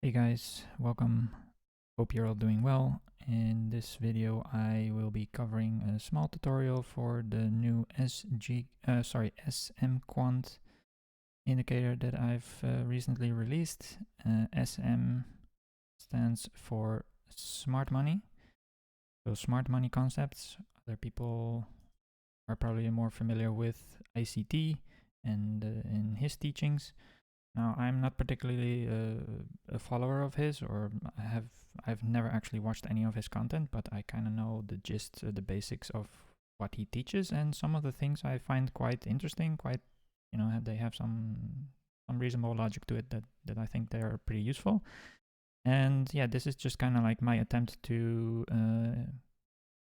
Hey guys, welcome. Hope you're all doing well. In this video I will be covering a small tutorial for the new SM.Quant indicator that I've recently released. SM stands for smart money. So smart money concepts, other people are probably more familiar with ICT and in his teachings. Now, I'm not particularly a follower of his, or I've never actually watched any of his content, but I kind of know the gist, the basics of what he teaches, and some of the things I find quite interesting. Quite, they have some reasonable logic to it that I think they are pretty useful. And yeah, this is just kind of like my attempt to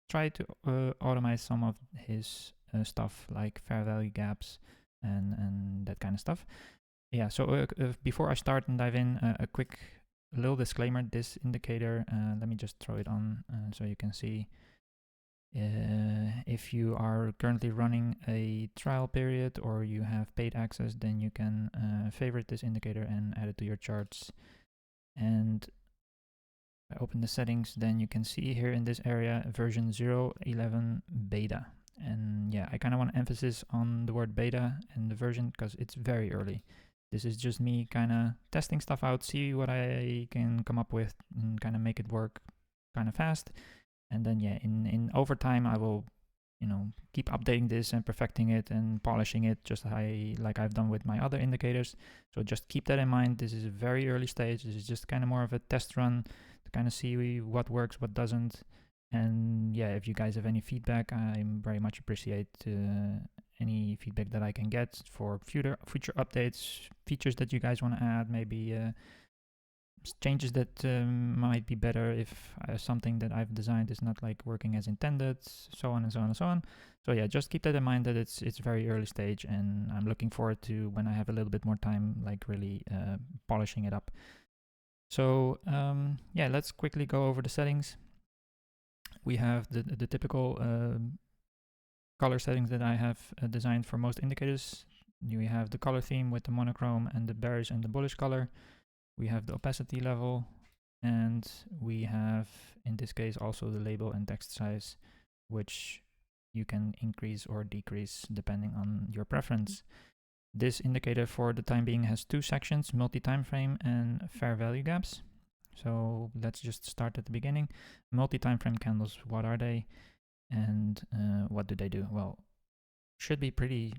try to automate some of his stuff, like fair value gaps and that kind of stuff. Yeah, so before I start and dive in, a quick little disclaimer. This indicator, let me just throw it on so you can see. If you are currently running a trial period or you have paid access, then you can favorite this indicator and add it to your charts. And if I open the settings, then you can see here in this area version 0.11 beta. And yeah, I kind of want emphasis on the word beta and the version because it's very early. This is just me kind of testing stuff out, see what I can come up with and kind of make it work kind of fast. And then yeah, in over time I will, keep updating this and perfecting it and polishing it just like I've done with my other indicators. So just keep that in mind. This is a very early stage. This is just kind of more of a test run to kind of see what works, what doesn't. And yeah, if you guys have any feedback, I very much appreciate any feedback that I can get for future updates, features that you guys want to add, maybe changes that might be better if something that I've designed is not like working as intended, so on and so on and so on. So yeah, just keep that in mind that it's very early stage, and I'm looking forward to when I have a little bit more time, like really polishing it up. So yeah, let's quickly go over the settings. We have the typical color settings that I have designed for most indicators. We have the color theme with the monochrome and the bearish and the bullish color. We have the opacity level, and we have, in this case, also the label and text size, which you can increase or decrease depending on your preference. This indicator for the time being has two sections, multi-time frame and fair value gaps. So let's just start at the beginning. Multi-time frame candles, what are they? And what do they do? Well, should be pretty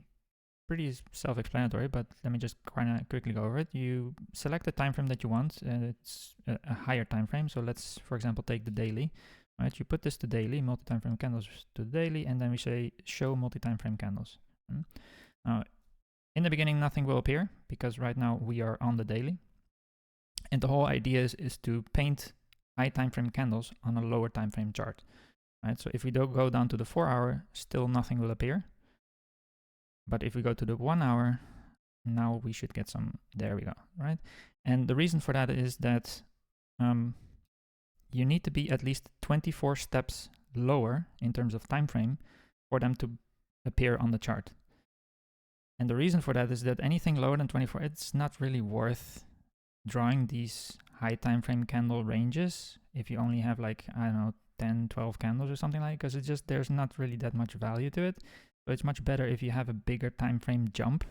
self-explanatory, but let me just kind of quickly go over it. You select the time frame that you want, and it's a higher time frame. So let's, for example, take the daily. Right? You put this to daily, multi-time frame candles to daily, and then we say show multi-time frame candles. Now, in the beginning, nothing will appear because right now we are on the daily, and the whole idea is to paint high time frame candles on a lower time frame chart. Right? So if we don't go down to the 4 hour, still nothing will appear. But if we go to the 1 hour, now we should get some, there we go, right? And the reason for that is that you need to be at least 24 steps lower in terms of time frame for them to appear on the chart. And the reason for that is that anything lower than 24, it's not really worth drawing these high time frame candle ranges if you only have like, I don't know, 10, 12 candles or something like, because it's just, there's not really that much value to it. So it's much better if you have a bigger time frame jump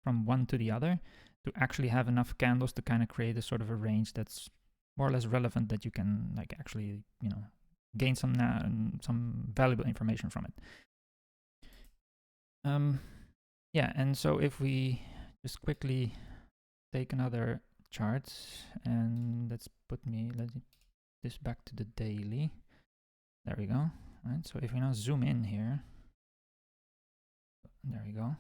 from one to the other to actually have enough candles to kind of create a sort of a range that's more or less relevant, that you can like actually, gain some valuable information from it. Yeah, and so if we just quickly take another chart, and let's put this back to the daily. There we go. Right, so if we now zoom in here, there we go.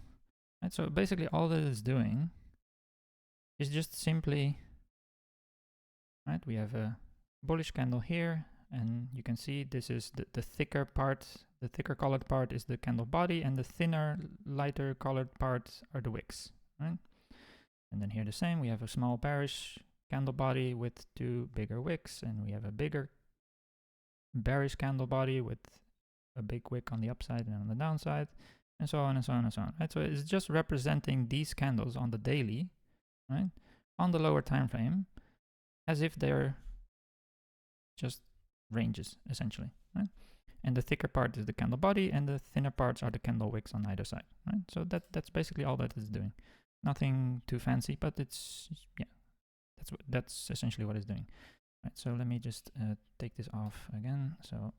Right, so basically all that it's doing is just simply, right, we have a bullish candle here, and you can see this is the thicker part. The thicker colored part is the candle body, and the thinner, lighter colored part are the wicks, right? And then here the same, we have a small bearish candle body with two bigger wicks, and we have a bigger bearish candle body with a big wick on the upside and on the downside, and so on and so on and so on, right? So it's just representing these candles on the daily, right, on the lower time frame, as if they're just ranges, essentially, right? And the thicker part is the candle body, and the thinner parts are the candle wicks on either side, right? So that's basically all that it's doing. Nothing too fancy, but it's, yeah, that's essentially what it's doing. Right, so let me just take this off again. So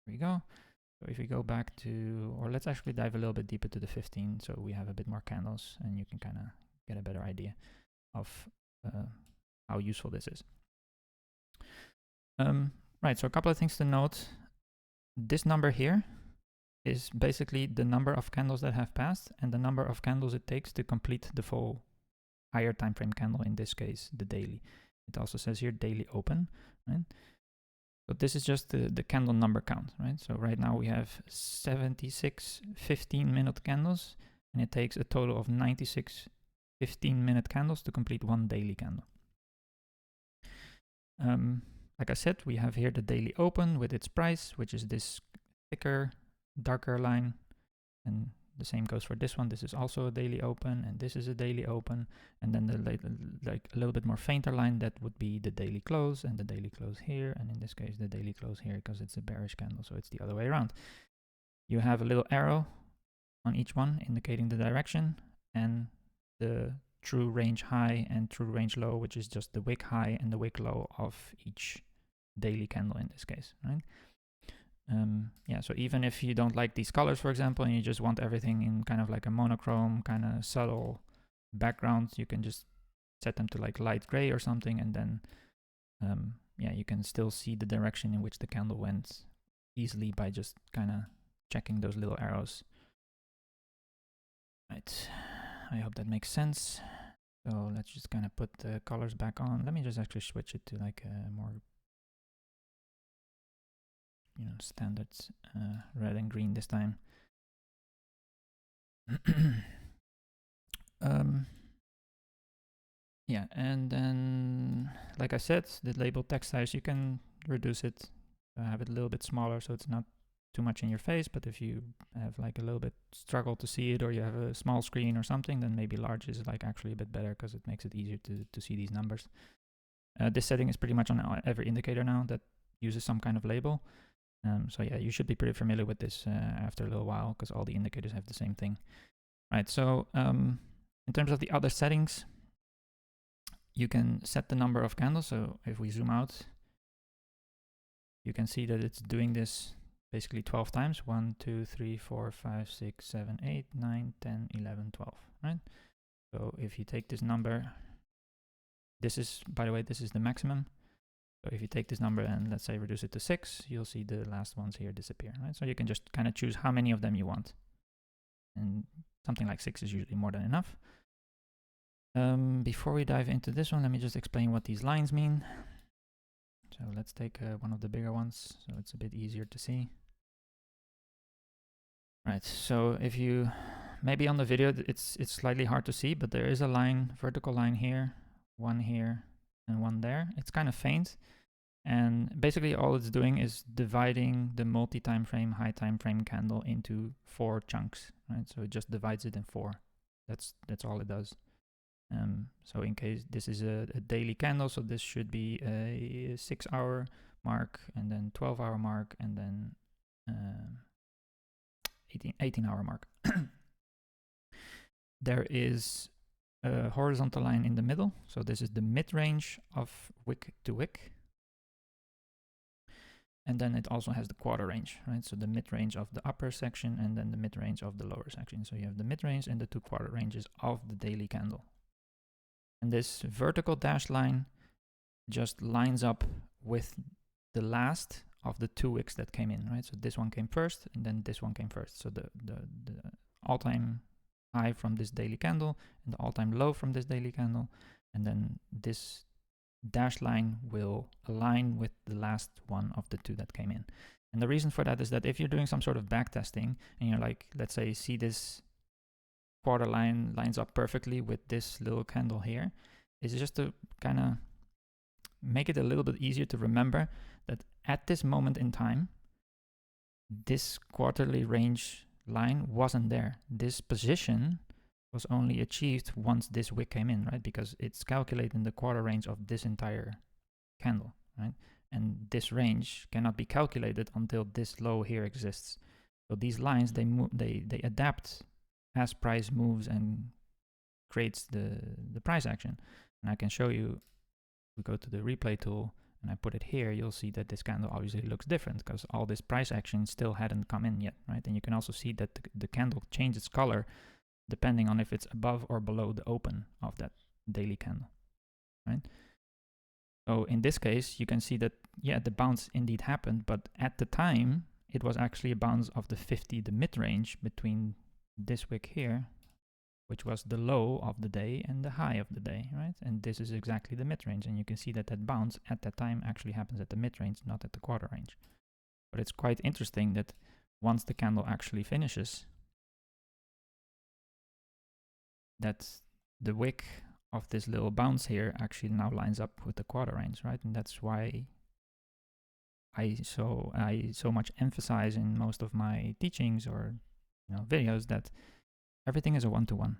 here we go. So if we go back to, or let's actually dive a little bit deeper to the 15, so we have a bit more candles, and you can kind of get a better idea of how useful this is. Right, so a couple of things to note. This number here is basically the number of candles that have passed and the number of candles it takes to complete the full higher time frame candle, in this case, the daily. It also says here daily open, right? So this is just the candle number count, right? So right now we have 76 15-minute candles, and it takes a total of 96 15-minute candles to complete one daily candle. Like I said, we have here the daily open with its price, which is this thicker, darker line. And the same goes for this one. This is also a daily open, and this is a daily open. And then the like a little bit more fainter line, that would be the daily close, and the daily close here. And in this case, the daily close here, because it's a bearish candle, so it's the other way around. You have a little arrow on each one indicating the direction, and the true range high and true range low, which is just the wick high and the wick low of each daily candle in this case, right? Yeah, so even if you don't like these colors, for example, and you just want everything in kind of like a monochrome, kind of subtle background, you can just set them to like light gray or something, and then yeah, you can still see the direction in which the candle went easily by just kind of checking those little arrows. Right, I hope that makes sense. So let's just kind of put the colors back on. Let me just actually switch it to like a more, you know, standard red and green this time. Yeah, and then, like I said, the label text size, you can reduce it, have it a little bit smaller so it's not too much in your face. But if you have like a little bit struggle to see it, or you have a small screen or something, then maybe large is like actually a bit better, because it makes it easier to see these numbers. This setting is pretty much on every indicator now that uses some kind of label. So yeah, you should be pretty familiar with this after a little while, because all the indicators have the same thing. Right, so in terms of the other settings, you can set the number of candles. So if we zoom out, you can see that it's doing this basically 12 times. 1, 2, 3, 4, 5, 6, 7, 8, 9, 10, 11, 12, right? So if you take this number, this is, by the way, this is the maximum. So if you take this number and let's say reduce it to 6, you'll see the last ones here disappear, right? So you can just kind of choose how many of them you want. And something like 6 is usually more than enough. Before we dive into this one, let me just explain what these lines mean. So let's take one of the bigger ones, so it's a bit easier to see. Right, so if you, maybe on the video it's slightly hard to see, but there is a line, vertical line here, one here, and one there. It's kind of faint, and basically all it's doing is dividing the multi-time frame, high time frame candle into 4 chunks, right? So it just divides it in 4. That's all it does. So in case this is a daily candle, so this should be a 6-hour mark, and then 12-hour mark, and then 18-hour mark. There is a horizontal line in the middle, so this is the mid-range of wick to wick. And then it also has the quarter range, right? So the mid-range of the upper section, and then the mid-range of the lower section. So you have the mid-range and the 2 quarter ranges of the daily candle. And this vertical dashed line just lines up with the last of the 2 wicks that came in, right? So this one came first, and then this one came first. So the all-time high from this daily candle, and the all-time low from this daily candle, and then this dashed line will align with the last one of the 2 that came in. And the reason for that is that if you're doing some sort of back testing, and you're like, let's say, see this quarter line lines up perfectly with this little candle here, is just to kind of make it a little bit easier to remember that at this moment in time, this quarterly range line wasn't there. This position was only achieved once this wick came in, right? Because it's calculating the quarter range of this entire candle, right? And this range cannot be calculated until this low here exists. So these lines, they adapt as price moves and creates the price action. And I can show you, we go to the replay tool and I put it here, you'll see that this candle obviously looks different because all this price action still hadn't come in yet, right? And you can also see that the candle changes its color depending on if it's above or below the open of that daily candle, right? So in this case, you can see that, yeah, the bounce indeed happened, but at the time, it was actually a bounce of the 50, the mid-range between this wick here, which was the low of the day and the high of the day, right? And this is exactly the mid-range, and you can see that that bounce at that time actually happens at the mid-range, not at the quarter range. But it's quite interesting that once the candle actually finishes, that the wick of this little bounce here actually now lines up with the quarter range, right? And that's why I so much emphasize in most of my teachings or videos that everything is a one-to-one.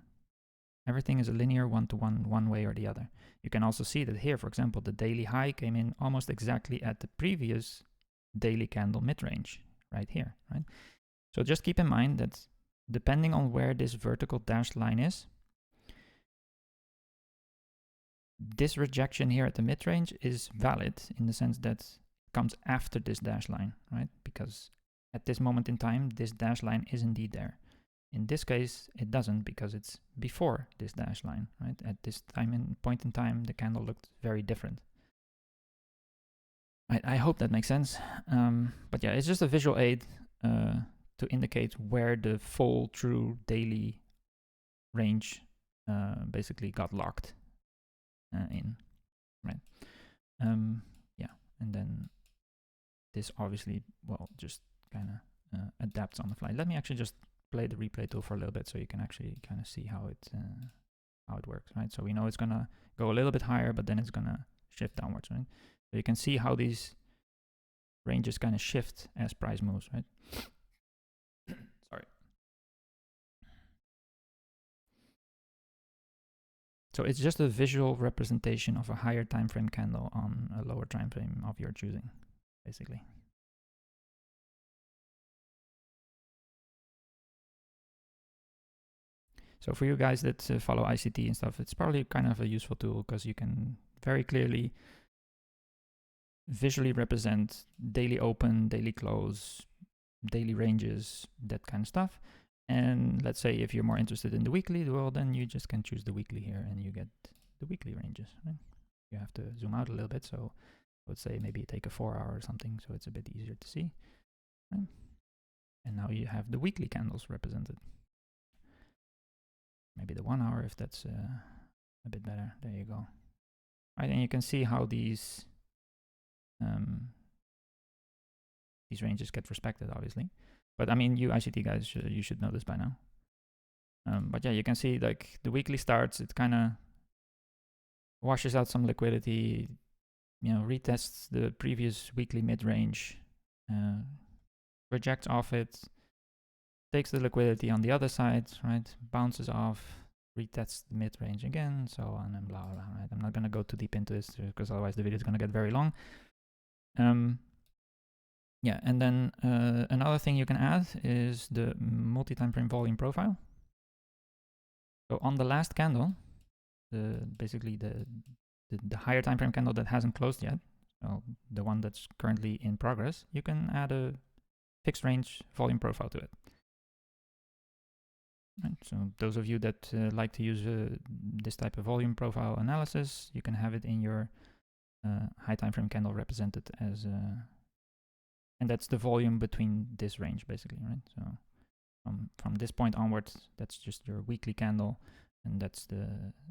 Everything is a linear one-to-one, one way or the other. You can also see that here, for example, the daily high came in almost exactly at the previous daily candle mid-range, right here, right? So just keep in mind that depending on where this vertical dashed line is, this rejection here at the mid-range is valid in the sense that it comes after this dash line, right? Because at this moment in time, this dash line is indeed there. In this case, it doesn't because it's before this dash line, right? At this point in time, the candle looked very different. I hope that makes sense. But yeah, it's just a visual aid to indicate where the full true daily range basically got locked in, right? Yeah, and then this obviously, well, just kind of adapts on the fly. Let me actually just play the replay tool for a little bit so you can actually kind of see how it works, right? So we know it's gonna go a little bit higher, but then it's gonna shift downwards, right? So you can see how these ranges kind of shift as price moves, right? Sorry. So it's just a visual representation of a higher time frame candle on a lower time frame of your choosing, basically. So for you guys that follow ICT and stuff, it's probably kind of a useful tool because you can very clearly visually represent daily open, daily close, daily ranges, that kind of stuff. And let's say if you're more interested in the weekly, well, then you just can choose the weekly here and you get the weekly ranges, right? You have to zoom out a little bit. So I would say maybe take a 4 hour or something so it's a bit easier to see, right? And now you have the weekly candles represented. Maybe the 1 hour if that's a bit better. There you go. Right, and you can see how these ranges get respected, obviously. But I mean, you ICT guys, you should know this by now. But yeah, you can see like the weekly starts, it kind of washes out some liquidity, retests the previous weekly mid-range, rejects off it, takes the liquidity on the other side, right? Bounces off, retests the mid-range again, so on and blah, blah, right? I'm not going to go too deep into this because otherwise the video is going to get very long. Yeah, and then another thing you can add is the multi-time frame volume profile. So on the last candle, basically the higher time frame candle that hasn't closed yet, so the one that's currently in progress, you can add a fixed range volume profile to it. Right, so those of you that like to use this type of volume profile analysis, you can have it in your high time frame candle represented as and that's the volume between this range, basically, right? So from this point onwards, that's just your weekly candle, and that's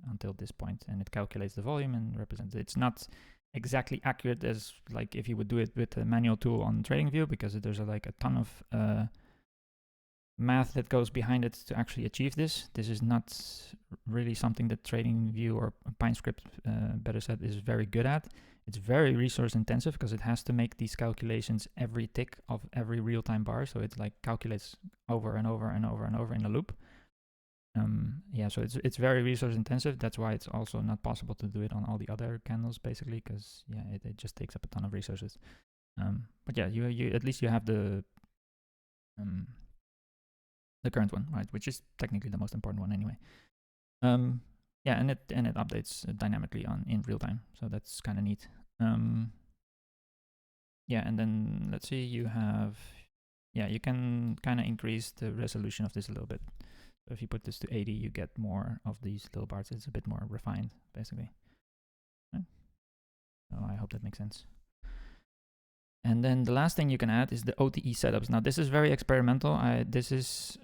until this point, and it calculates the volume and represents it. It's not exactly accurate as like if you would do it with a manual tool on TradingView, because there's like a ton of math that goes behind it to actually achieve this. This is not really something that TradingView or PineScript, better said, is very good at. It's very resource intensive because it has to make these calculations every tick of every real-time bar. So it like calculates over and over and over and over in a loop. Yeah, so it's very resource intensive. That's why it's also not possible to do it on all the other candles, basically, because yeah, it just takes up a ton of resources. But yeah, you at least you have the current one, right? Which is technically the most important one anyway. Yeah, and it updates dynamically in real time, so that's kind of neat. Yeah, and then let's see, you have, yeah, you can kind of increase the resolution of this a little bit. So if you put this to 80, you get more of these little bars. It's a bit more refined, basically. Right? So I hope that makes sense. And then the last thing you can add is the OTE setups. Now this is very experimental. This is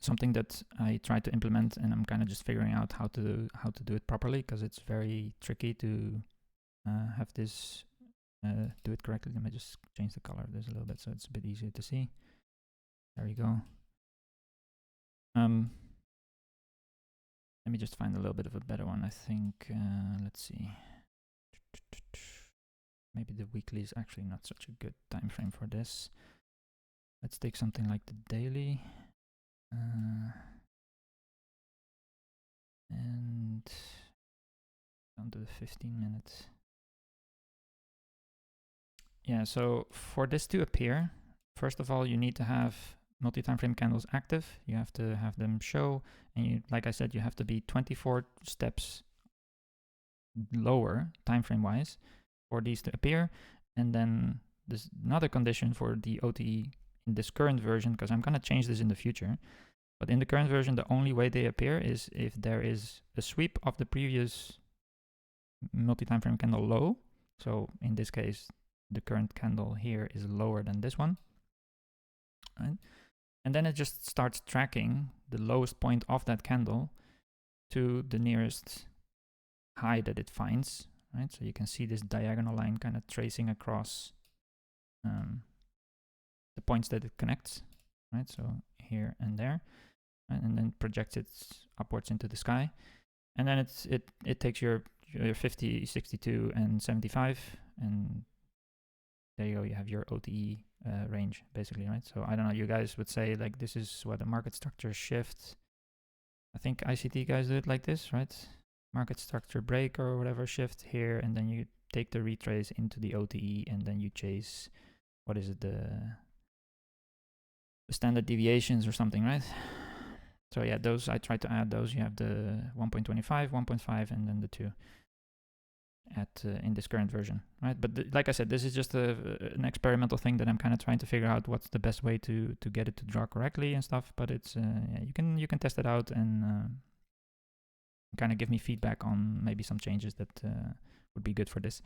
something that I try to implement, and I'm kind of just figuring out how to do it properly, because it's very tricky to have this do it correctly. Let me just change the color of this a little bit so it's a bit easier to see. There we go. Let me just find a little bit of a better one. I think, let's see. Maybe the weekly is actually not such a good time frame for this. Let's take something like the daily. And down to the 15 minutes. Yeah, so for this to appear, first of all, you need to have multi-time frame candles active. You have to have them show, and you, like I said, you have to be 24 steps lower time frame wise for these to appear. And then there's another condition for the OTE in this current version, because I'm going to change this in the future. But in the current version, the only way they appear is if there is a sweep of the previous multi-time frame candle low. So in this case, the current candle here is lower than this one, right? And then it just starts tracking the lowest point of that candle to the nearest high that it finds, right? So you can see this diagonal line kind of tracing across the points that it connects, right? So here and there, right? And then projects it upwards into the sky. And then it takes your 50, 62, and 75, and there you go, you have your OTE range, basically, right? So I don't know, you guys would say, like, this is what a market structure shift. I think ICT guys do it like this, right? Market structure break or whatever, shift here, and then you take the retrace into the OTE, and then you chase, what is it, the standard deviations or something, right? So yeah, those, I try to add those. You have the 1.25, 1.5, and then the 2 at in this current version, right? But like I said, this is just an experimental thing that I'm kind of trying to figure out what's the best way to get it to draw correctly and stuff. But it's yeah, you can test it out and kind of give me feedback on maybe some changes that would be good for this.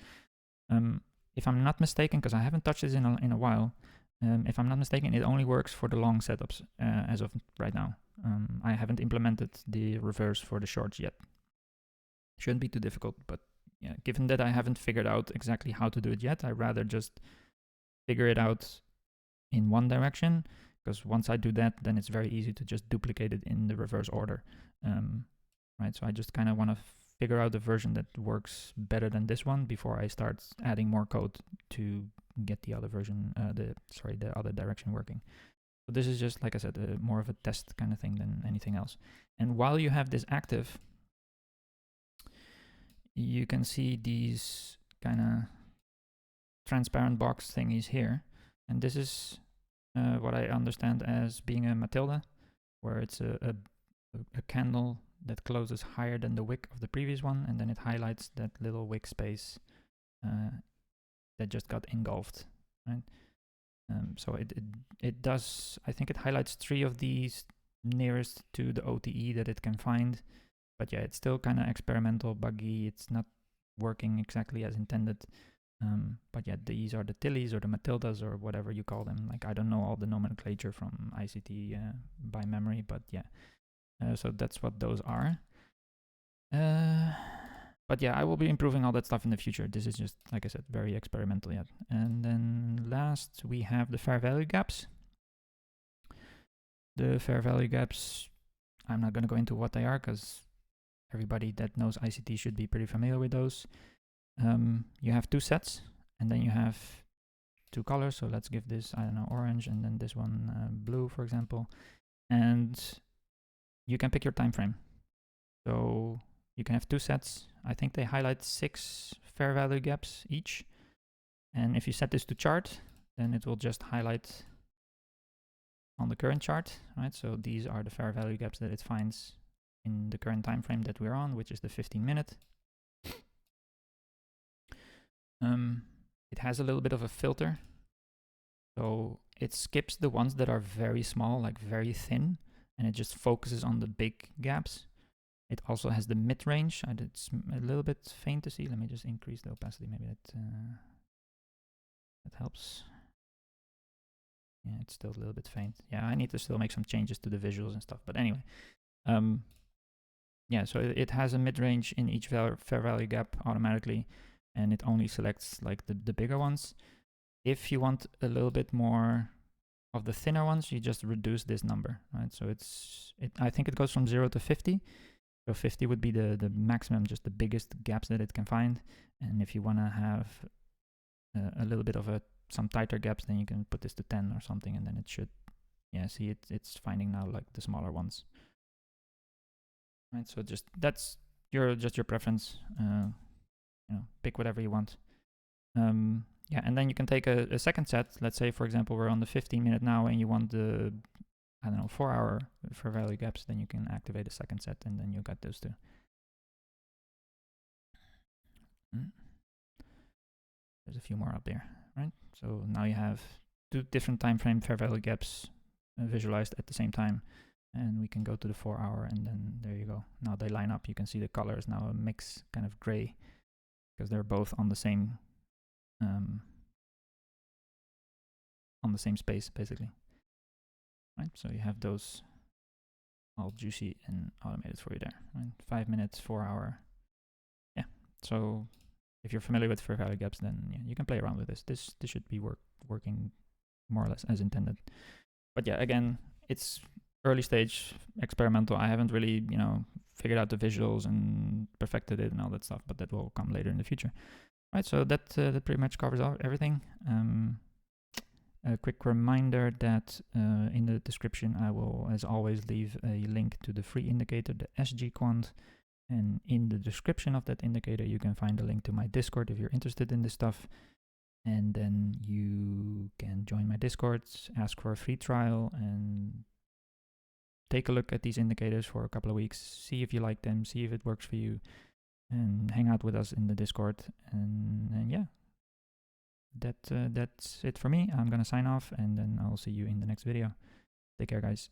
If I'm not mistaken, because I haven't touched this in a while, if I'm not mistaken, it only works for the long setups as of right now. I haven't implemented the reverse for the shorts yet. Shouldn't be too difficult, but yeah, given that I haven't figured out exactly how to do it yet, I'd rather just figure it out in one direction, because once I do that, then it's very easy to just duplicate it in the reverse order, right? So I just kind of want to figure out the version that works better than this one before I start adding more code to get the other version, the other direction working. So this is just, like I said, more of a test kind of thing than anything else. And while you have this active, you can see these kind of transparent box thingies here. And this is what I understand as being a Matilda, where it's a candle that closes higher than the wick of the previous one, and then it highlights that little wick space that just got engulfed, right? So it does, I think it highlights 3 of these nearest to the OTE that it can find. But yeah, it's still kind of experimental, buggy. It's not working exactly as intended. But yeah, these are the Tillies or the Matildas or whatever you call them. Like, I don't know all the nomenclature from ICT by memory, but yeah. So that's what those are. But yeah, I will be improving all that stuff in the future. This is just, like I said, very experimental yet. And then last, we have the fair value gaps. The fair value gaps, I'm not going to go into what they are, because everybody that knows ICT should be pretty familiar with those. You have 2 sets, and then you have 2 colors. So let's give this, I don't know, orange, and then this one blue, for example. and you can pick your time frame. So you can have 2 sets. I think they highlight 6 fair value gaps each. And if you set this to chart, then it will just highlight on the current chart, right? So these are the fair value gaps that it finds in the current time frame that we're on, which is the 15-minute. It has a little bit of a filter. So it skips the ones that are very small, like very thin, and it just focuses on the big gaps. It also has the mid-range. It's a little bit faint to see. Let me just increase the opacity. Maybe that helps. Yeah, it's still a little bit faint. Yeah, I need to still make some changes to the visuals and stuff. But anyway, yeah, so it has a mid-range in each fair value gap automatically, and it only selects like the bigger ones. If you want a little bit more of the thinner ones, you just reduce this number, right? So I think it goes from 0 to 50. So 50 would be the maximum, just the biggest gaps that it can find. And if you want to have a little bit of some tighter gaps, then you can put this to 10 or something, and then it should, yeah, see it's finding now like the smaller ones. Right, so that's your preference. Pick whatever you want. Yeah, and then you can take a second set. Let's say, for example, we're on the 15-minute now, and you want the, I don't know, 4-hour fair value gaps. Then you can activate a second set, and then you got those two. There's a few more up there, right? So now you have 2 different time frame fair value gaps visualized at the same time, and we can go to the 4-hour, and then there you go. Now they line up. You can see the color is now a mix, kind of gray, because they're both on the same space, basically. Right, so you have those all juicy and automated for you there. Right? 5 minutes, 4-hour. Yeah. So if you're familiar with fair value gaps, then yeah, you can play around with this. This should be working more or less as intended. But yeah, again, it's early stage experimental. I haven't really, figured out the visuals and perfected it and all that stuff, but that will come later in the future. Right, so that pretty much covers everything. A quick reminder that in the description I will, as always, leave a link to the free indicator, the SM.Quant. And in the description of that indicator, you can find a link to my Discord if you're interested in this stuff. And then you can join my Discord, ask for a free trial, and take a look at these indicators for a couple of weeks. See if you like them, see if it works for you, and hang out with us in the Discord. And yeah, that's it for me. I'm gonna sign off, and then I'll see you in the next video. Take care, guys.